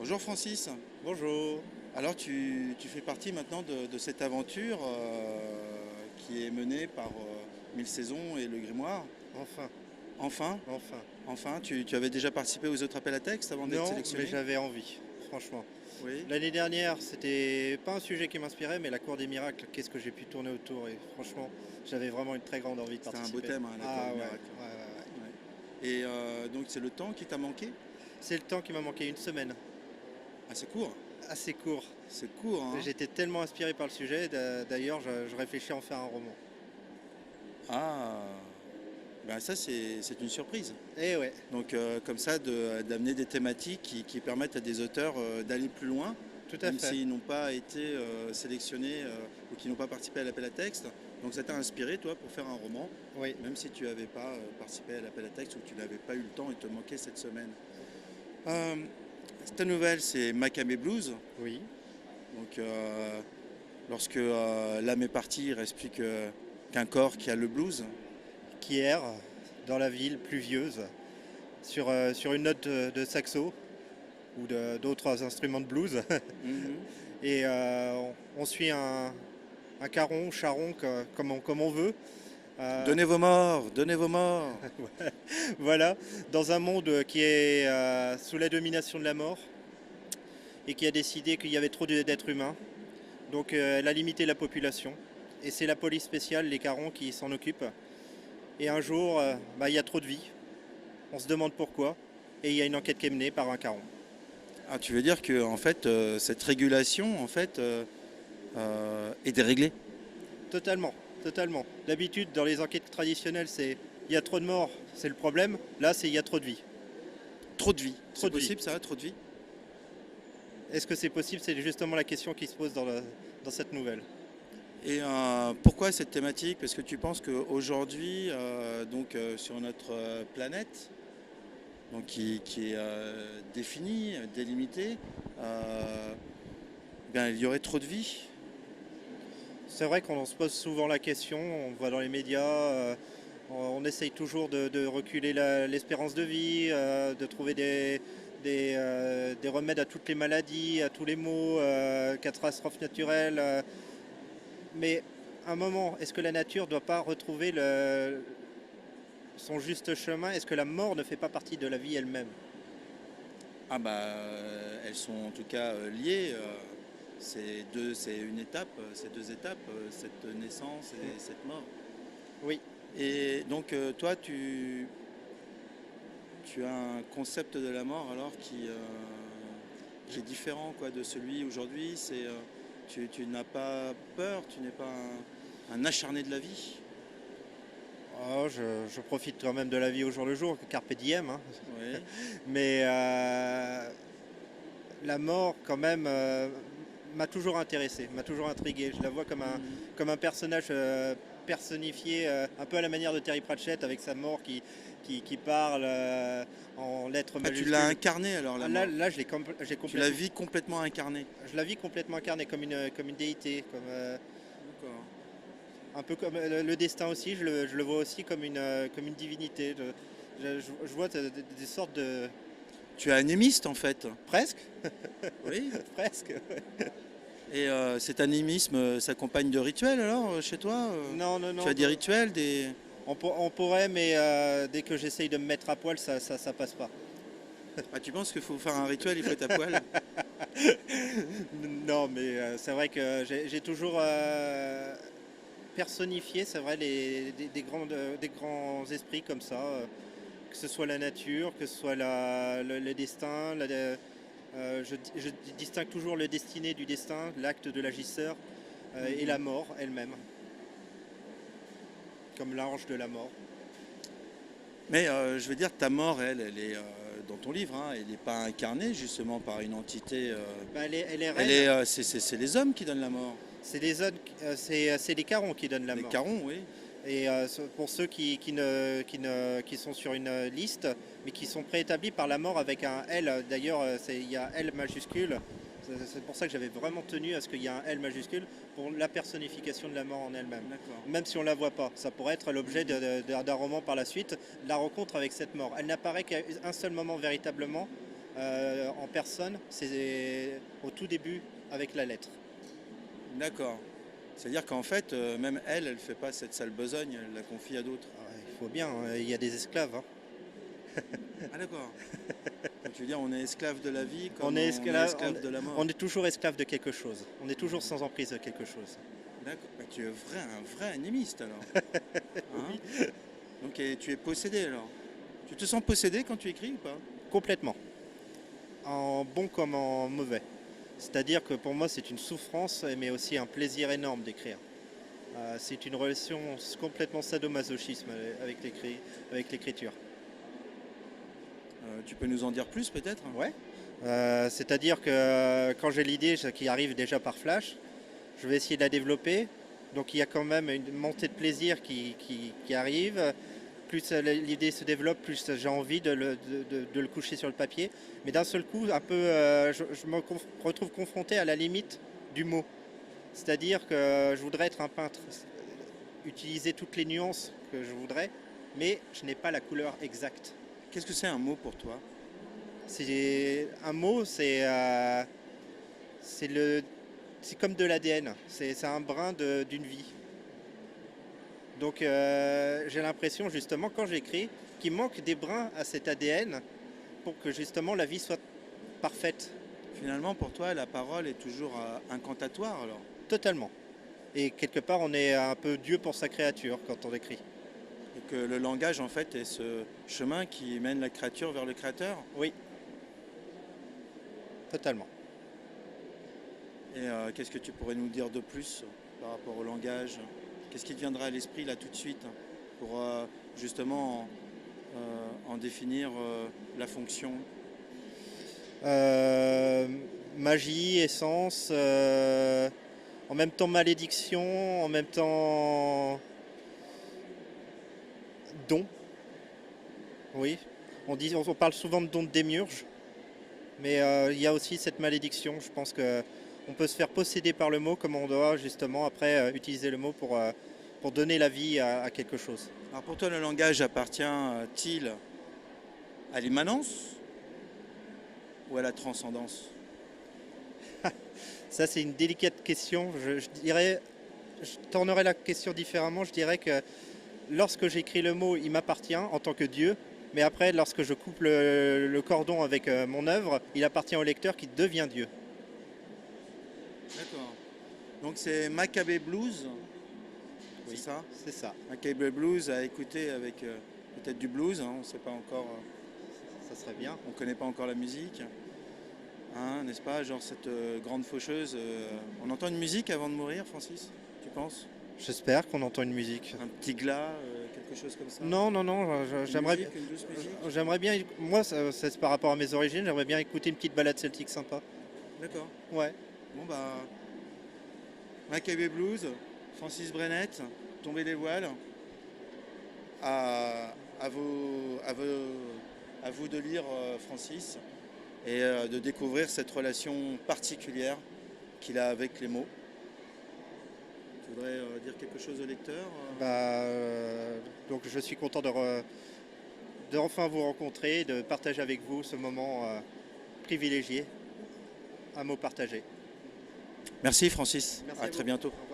Bonjour Francis. Bonjour. Alors tu fais partie maintenant de cette aventure qui est menée par Mille Saisons et le Grimoire. Enfin, Enfin, enfin. enfin, tu avais déjà participé aux autres appels à texte avant d'être Non, mais sélectionné? j'avais envie, franchement. Oui, L'année dernière, c'était pas un sujet qui m'inspirait, mais la Cour des miracles, qu'est-ce que j'ai pu tourner autour. Et franchement, j'avais vraiment une très grande envie de c'était un beau participer. thème, hein, la Cour Ah des ouais, miracles. ouais, ouais, ouais. Ouais. Et donc c'est le temps qui t'a manqué? C'est le temps qui m'a manqué, une semaine. Ah, c'est court, Assez court. c'est court, hein? J'étais tellement inspiré par le sujet, d'ailleurs, je réfléchis à en faire un roman. Ah, ben ça c'est une surprise. Et ouais, Donc comme ça, d'amener des thématiques qui permettent à des auteurs d'aller plus loin, tout à même fait. s'ils n'ont pas été sélectionnés ou qui n'ont pas participé à l'appel à texte. Donc ça t'a inspiré, toi, pour faire un roman, Oui, même si tu n'avais pas participé à l'appel à texte ou que tu n'avais pas eu le temps et te manquait cette semaine. Euh, Ta nouvelle, c'est Macamé Blues. oui. Donc lorsque l'âme est partie, il ne reste plus qu'un corps qui a le blues. Qui erre dans la ville pluvieuse, sur une note de saxo ou d'autres instruments de blues. Mhm. Et on suit un caron, charron, comme on veut. Euh, Donnez vos morts, donnez vos morts. voilà, dans un monde qui est sous la domination de la mort et qui a décidé qu'il y avait trop d'êtres humains. Donc elle a limité la population. Et c'est la police spéciale, les carons, qui s'en occupent. Et un jour, il y a trop de vie. On se demande pourquoi. Et il y a une enquête qui est menée par un caron. Ah, tu veux dire que en fait, cette régulation est déréglée. Totalement, totalement. D'habitude, dans les enquêtes traditionnelles, c'est il y a trop de morts, c'est le problème. Là, c'est il y a trop de vie. Trop de vie. Trop C'est de vie. possible ça, trop de vie? Est-ce que c'est possible? C'est justement la question qui se pose dans cette nouvelle. Et pourquoi cette thématique? Parce que tu penses qu'aujourd'hui, sur notre planète, donc qui est définie, délimitée, il y aurait trop de vie. C'est vrai qu'on se pose souvent la question, on voit dans les médias, on essaye toujours de reculer l'espérance de vie, de trouver des remèdes à toutes les maladies, à tous les maux, catastrophes naturelles. Mais à un moment, est-ce que la nature ne doit pas retrouver son juste chemin? Est-ce que la mort ne fait pas partie de la vie elle-même? Ah bah, elles sont en tout cas liées. C'est une étape, c'est deux étapes, cette naissance et cette mort. Oui, Et donc toi, tu as un concept de la mort alors qui est différent quoi, de celui aujourd'hui. Tu n'as pas peur, tu n'es pas un acharné de la vie. oh, je profite quand même de la vie au jour le jour, carpe diem, hein. Oui. Mais la mort, quand même, m'a toujours intéressé, m'a toujours intrigué. Je la vois Mhm. comme un personnage personnifié, un peu à la manière de Terry Pratchett, avec sa mort qui parle en lettres Ah, tu l'as majuscules. incarné alors la Ah, mort. là, j'ai Tu la complètement, vis complètement incarnée. je la vis complètement incarnée comme une déité, D'accord. un peu comme le destin aussi. Je le vois aussi comme une divinité. Je vois des sortes de Tu es animiste en fait. presque, Oui. presque. Et cet animisme s'accompagne de rituels alors chez toi Non, non, Tu non. as des rituels, des... On pourrait, mais dès que j'essaye de me mettre à poil, ça passe pas. Ah, tu penses qu'il faut faire un rituel, il faut être à poil? Non, mais c'est vrai que j'ai toujours personnifié, c'est vrai, des grands esprits comme ça, que ce soit la nature, que ce soit le destin. Je distingue toujours le destiné du destin, l'acte de l'agisseur, et la Mhm. mort elle-même, comme l'ange de la mort. Mais je veux dire, ta mort, elle est dans ton livre, hein, elle n'est pas incarnée justement par une entité. Bah, elle est Elle reine. est, c'est les hommes qui donnent la mort. C'est les carons qui donnent la Les mort. carons, oui. Et pour ceux qui sont sur une liste, mais qui sont préétablis par la mort avec un L, d'ailleurs il y a L majuscule, c'est pour ça que j'avais vraiment tenu à ce qu'il y ait un L majuscule pour la personnification de la mort en elle-même. D'accord. Même si on ne la voit pas, ça pourrait être l'objet d'un roman par la suite, la rencontre avec cette mort. Elle n'apparaît qu'à un seul moment véritablement, En personne, c'est au tout début avec la lettre. D'accord. C'est-à-dire qu'en fait, même elle ne fait pas cette sale besogne, elle la confie à d'autres. Ah, il faut bien, hein, il y a des esclaves, hein. Ah d'accord. Donc, tu veux dire, on est esclave de la vie On comme est on est esclave, esclave de la mort. on est toujours esclave de quelque chose. On est toujours sans emprise de quelque chose. D'accord. Bah, tu es un vrai animiste alors. Hein? Donc tu es possédé alors. Tu te sens possédé quand tu écris ou pas? Complètement. En bon comme en mauvais. C'est-à-dire que pour moi, c'est une souffrance, mais aussi un plaisir énorme d'écrire. C'est une relation complètement sadomasochisme avec l'écriture. Tu peux nous en dire plus peut-être? Ouais. C'est-à-dire que quand j'ai l'idée qui arrive déjà par flash, je vais essayer de la développer. Donc il y a quand même une montée de plaisir qui arrive. Plus l'idée se développe, plus j'ai envie de le coucher sur le papier. Mais d'un seul coup, un peu, je me retrouve confronté à la limite du mot. C'est-à-dire que je voudrais être un peintre, utiliser toutes les nuances que je voudrais, mais je n'ai pas la couleur exacte. Qu'est-ce que c'est un mot pour toi? Un mot, c'est comme de l'ADN, c'est un brin d'une vie. Donc j'ai l'impression justement quand j'écris qu'il manque des brins à cet ADN pour que justement la vie soit parfaite. Finalement, pour toi, la parole est toujours incantatoire alors? Totalement. Et quelque part, on est un peu Dieu pour sa créature quand on écrit. Et que le langage, en fait, est ce chemin qui mène la créature vers le créateur? Oui. Totalement. Et qu'est-ce que tu pourrais nous dire de plus par rapport au langage? Qu'est-ce qui te viendra à l'esprit là tout de suite pour justement en définir la fonction? Magie, essence, en même temps malédiction, en même temps don. Oui, on parle souvent de don de démiurge, mais il y a aussi cette malédiction. Je pense qu'on peut se faire posséder par le mot comme on doit justement après utiliser le mot pour donner la vie à quelque chose. Alors pour toi, le langage appartient-il à l'immanence ou à la transcendance? Ça, c'est une délicate question. Je dirais, je tournerais la question différemment. Je dirais que lorsque j'écris le mot, il m'appartient en tant que Dieu. Mais après, lorsque je coupe le cordon avec mon œuvre, il appartient au lecteur qui devient Dieu. D'accord. Donc c'est Maccabée Blues, c'est Oui, ça? c'est ça. Maccabée Blues à écouter avec peut-être du blues, hein, on ne sait pas encore, Ça serait bien. on ne connaît pas encore la musique. Hein, n'est-ce pas? Genre cette grande faucheuse. On entend une musique avant de mourir, Francis? Tu penses? J'espère qu'on entend une musique. Un petit glas, quelque chose comme ça? Non, non, non, j'aimerais bien. Une douce musique? J'aimerais bien, moi, c'est par rapport à mes origines, j'aimerais bien écouter une petite balade celtique sympa. D'accord. Ouais. Bon bah, Maccabée Blues, Francis Brennett, Tomber des voiles. À vous de lire Francis et de découvrir cette relation particulière qu'il a avec les mots. Tu voudrais dire quelque chose au lecteur? Donc je suis content de enfin vous rencontrer, de partager avec vous ce moment privilégié, un mot partagé. Merci Francis, Merci à à très vous. bientôt. Au revoir.